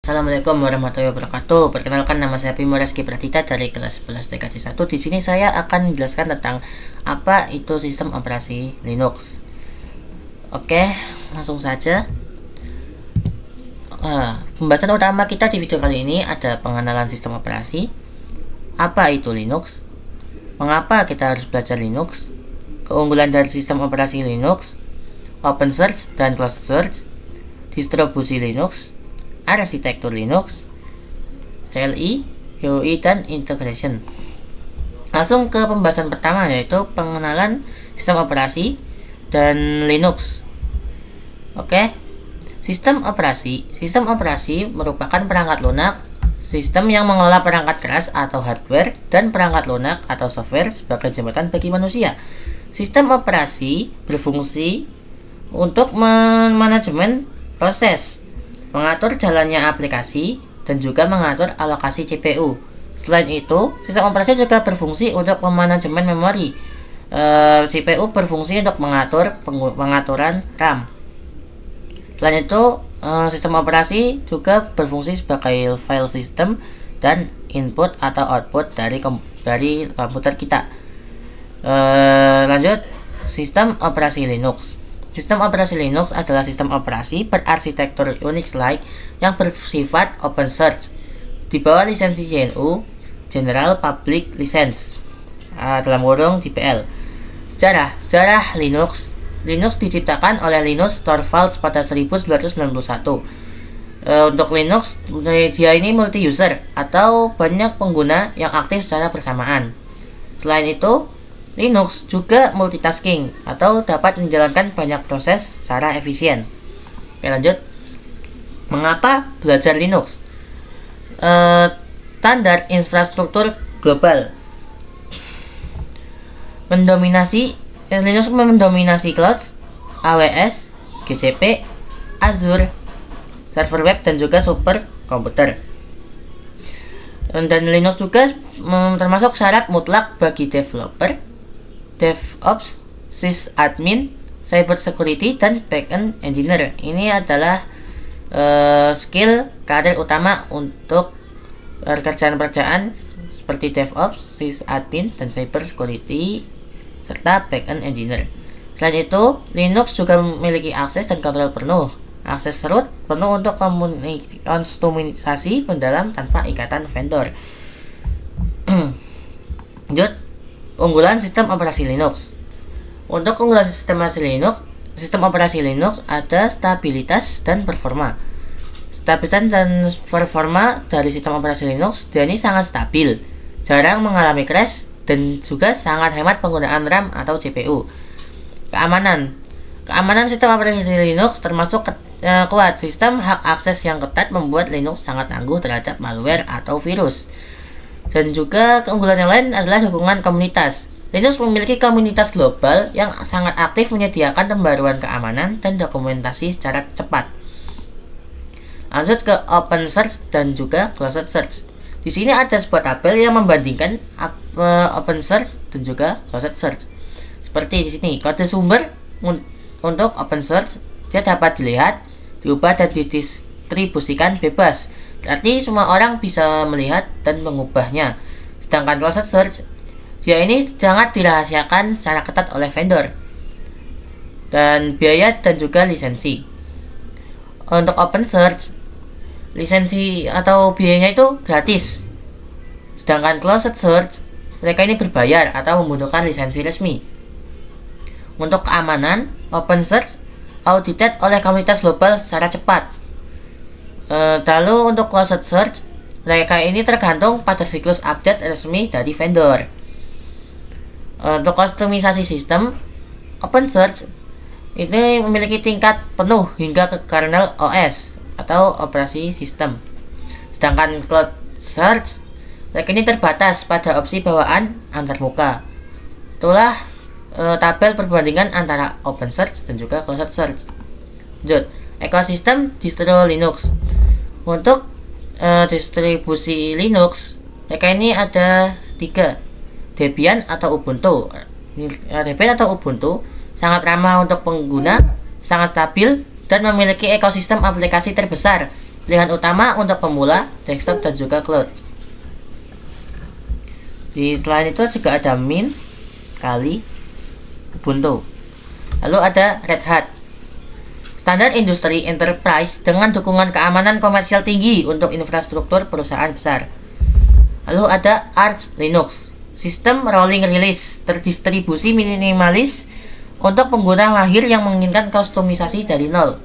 Assalamualaikum warahmatullahi wabarakatuh. Perkenalkan, nama saya Bimo Reski Pratita dari kelas 11 TKJ 1. Di sini saya akan menjelaskan tentang apa itu sistem operasi Linux. Oke, langsung saja. Pembahasan utama kita di video kali ini ada pengenalan sistem operasi, apa itu Linux, mengapa kita harus belajar Linux, keunggulan dari sistem operasi Linux, OpenSearch dan closed search, distribusi Linux, arsitektur Linux, CLI, UI, dan integration. Langsung ke pembahasan pertama, yaitu pengenalan sistem operasi dan Linux. Oke, sistem operasi merupakan perangkat lunak, sistem yang mengelola perangkat keras atau hardware dan perangkat lunak atau software sebagai jembatan bagi manusia. Sistem operasi berfungsi untuk manajemen proses, mengatur jalannya aplikasi, dan juga mengatur alokasi CPU. Selain itu, sistem operasi juga berfungsi untuk manajemen memori. CPU berfungsi untuk pengaturan RAM. Selain itu, sistem operasi juga berfungsi sebagai file system dan input atau output dari komputer kita. Lanjut, sistem operasi Linux. Sistem operasi Linux adalah sistem operasi berarsitektur Unix-like yang bersifat open source di bawah lisensi GNU General Public License (DPL). Sejarah Linux diciptakan oleh Linus Torvalds pada 1991. Untuk Linux, dia ini multi-user atau banyak pengguna yang aktif secara bersamaan. Selain itu, Linux juga multitasking atau dapat menjalankan banyak proses secara efisien. Oke, lanjut. Mengapa belajar Linux? Standar infrastruktur global Linux mendominasi cloud, AWS, GCP, Azure, server web, dan juga superkomputer. Dan Linux juga termasuk syarat mutlak bagi developer, DevOps, sysadmin, cybersecurity, dan backend engineer. Ini adalah skill karir utama untuk pekerjaan seperti DevOps, sysadmin, dan cybersecurity, serta backend engineer. Selain itu, Linux juga memiliki akses dan kontrol penuh, akses root penuh untuk komunikasi mendalam tanpa ikatan vendor. Lanjut, unggulan sistem operasi Linux. Untuk keunggulan sistem operasi Linux ada stabilitas dan performa. Stabilitas dan performa dari sistem operasi Linux, dia ini sangat stabil, jarang mengalami crash, dan juga sangat hemat penggunaan RAM atau CPU. Keamanan sistem operasi Linux termasuk kuat. Sistem hak akses yang ketat membuat Linux sangat tangguh terhadap malware atau virus. Dan juga keunggulan yang lain adalah dukungan komunitas. Linux memiliki komunitas global yang sangat aktif menyediakan pembaruan keamanan dan dokumentasi secara cepat. Lanjut ke open search dan juga closed search. Di sini ada sebuah tabel yang membandingkan open search dan juga closed search. Seperti di sini, kode sumber untuk open search dia dapat dilihat, diubah, dan didistribusikan bebas. Berarti semua orang bisa melihat dan mengubahnya. Sedangkan closed search, dia ini sangat dirahasiakan secara ketat oleh vendor dan biaya dan juga lisensi. Untuk open search, lisensi atau biayanya itu gratis. Sedangkan closed search, mereka ini berbayar atau membutuhkan lisensi resmi. Untuk keamanan, open search audited oleh komunitas global secara cepat. Lalu untuk closed search, mereka ini tergantung pada siklus update resmi dari vendor. Untuk kustomisasi sistem, open search ini memiliki tingkat penuh hingga ke kernel OS atau operasi sistem. Sedangkan cloud search, mereka ini terbatas pada opsi bawaan antarmuka. Itulah tabel perbandingan antara open search dan juga closed search. Lanjut, ekosistem distro Linux. Untuk distribusi Linux, mereka ini ada 3, Debian atau Ubuntu. Debian atau Ubuntu sangat ramah untuk pengguna, sangat stabil, dan memiliki ekosistem aplikasi terbesar Pilihan utama untuk pemula, desktop dan juga cloud. Di selain itu juga ada Mint, Kali, Ubuntu. Lalu ada Red Hat, standar industri enterprise dengan dukungan keamanan komersial tinggi untuk infrastruktur perusahaan besar. Lalu ada Arch Linux, sistem rolling release terdistribusi minimalis untuk pengguna mahir yang menginginkan kustomisasi dari nol.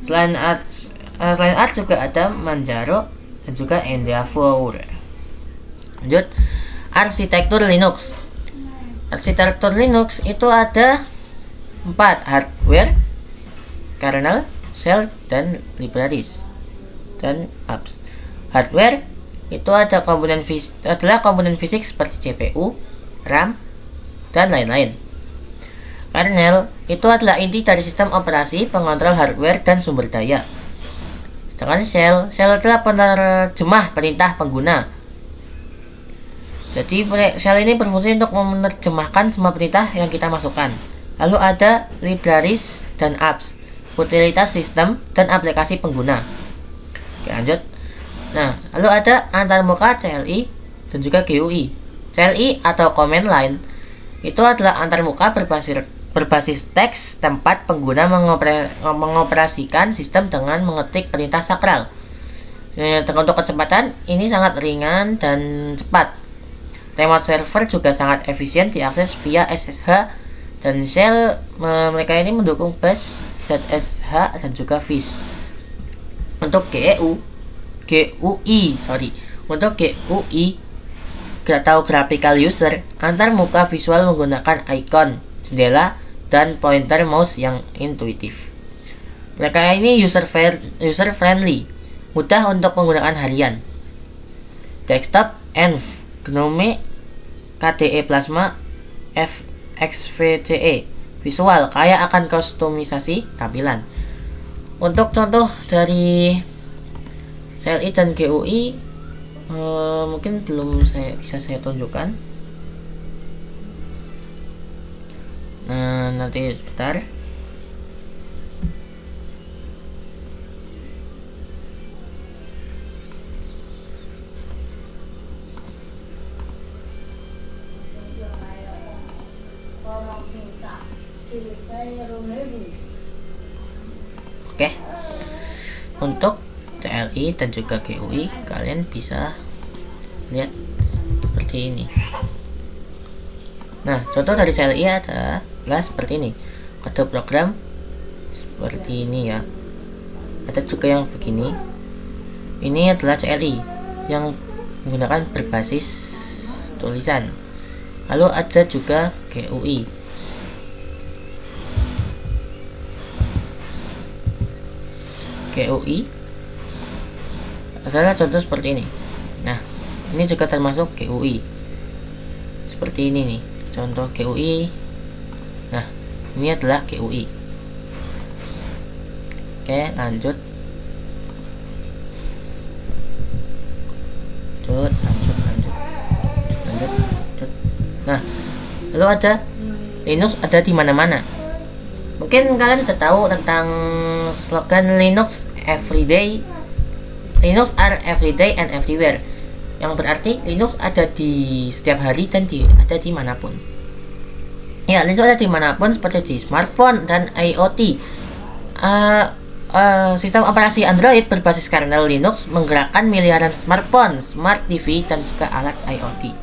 Selain Arch juga ada Manjaro dan juga Endeavour. Lanjut, arsitektur Linux. Arsitektur Linux itu ada 4: hardware, kernel, shell, dan libraries dan apps. Hardware itu ada komponen fisik seperti CPU, RAM, dan lain-lain. Kernel itu adalah inti dari sistem operasi, pengontrol hardware dan sumber daya. Sedangkan shell adalah penerjemah perintah pengguna. Jadi shell ini berfungsi untuk menerjemahkan semua perintah yang kita masukkan. Lalu ada libraries dan apps, utilitas sistem dan aplikasi pengguna. Oke, lanjut. Nah, lalu ada antarmuka CLI dan juga GUI. CLI atau command line itu adalah antarmuka berbasis teks tempat pengguna mengoperasikan sistem dengan mengetik perintah sakral. Untuk kecepatan ini sangat ringan dan cepat. Remote server juga sangat efisien diakses via SSH, dan shell mereka ini mendukung bash, ZSH, dan juga fish. Untuk untuk GUI atau graphical user, antar muka visual menggunakan icon, jendela, dan pointer mouse yang intuitif. Mereka ini user friendly, mudah untuk penggunaan harian. Desktop Env, GNOME, KDE Plasma, XFCE, visual kaya akan kustomisasi tampilan. Untuk contoh dari CLI dan GUI mungkin belum bisa saya tunjukkan. Nah, nanti sebentar. Oke. Untuk CLI dan juga GUI kalian bisa lihat seperti ini. Nah, contoh dari CLI adalah seperti ini. Kode program seperti ini ya. Ada juga yang begini. Ini adalah CLI yang menggunakan berbasis tulisan. Lalu ada juga GUI. GUI adalah contoh seperti ini. Nah, ini juga termasuk GUI. Seperti ini nih, contoh GUI. Nah, ini adalah GUI. Oke, lanjut. Lanjut. Nah, lalu ada Linux ada di mana-mana. Mungkin kalian sudah tahu tentang slogan Linux Everyday. Linux are everyday and everywhere, yang berarti Linux ada di setiap hari dan ada di manapun. Ya, Linux ada di manapun seperti di smartphone dan IoT. Sistem operasi Android berbasis kernel Linux menggerakkan miliaran smartphone, smart TV, dan juga alat IoT.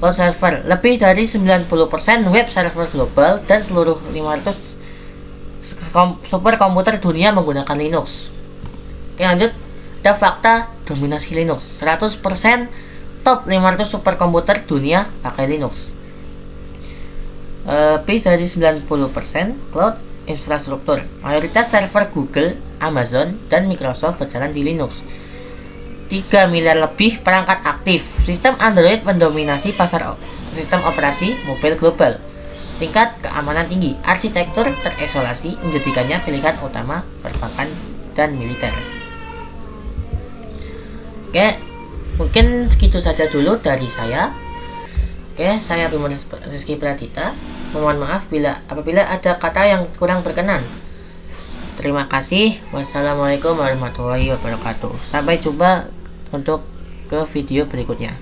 Cloud server, lebih dari 90% web server global dan seluruh 500 superkomputer dunia menggunakan Linux. Oke, lanjut. Ada fakta dominasi Linux. 100% top 500 superkomputer dunia pakai Linux. Lebih dari 90% cloud infrastruktur. Mayoritas server Google, Amazon, dan Microsoft berjalan di Linux. 3 miliar lebih perangkat aktif. Sistem Android mendominasi pasar sistem operasi mobil global. Tingkat keamanan tinggi. Arsitektur terisolasi menjadikannya pilihan utama perbankan dan militer. Oke, mungkin segitu saja dulu dari saya. Oke, saya Bimo Rizky Pradita. Mohon maaf apabila ada kata yang kurang berkenan. Terima kasih. Wassalamualaikum warahmatullahi wabarakatuh. Sampai jumpa untuk ke video berikutnya.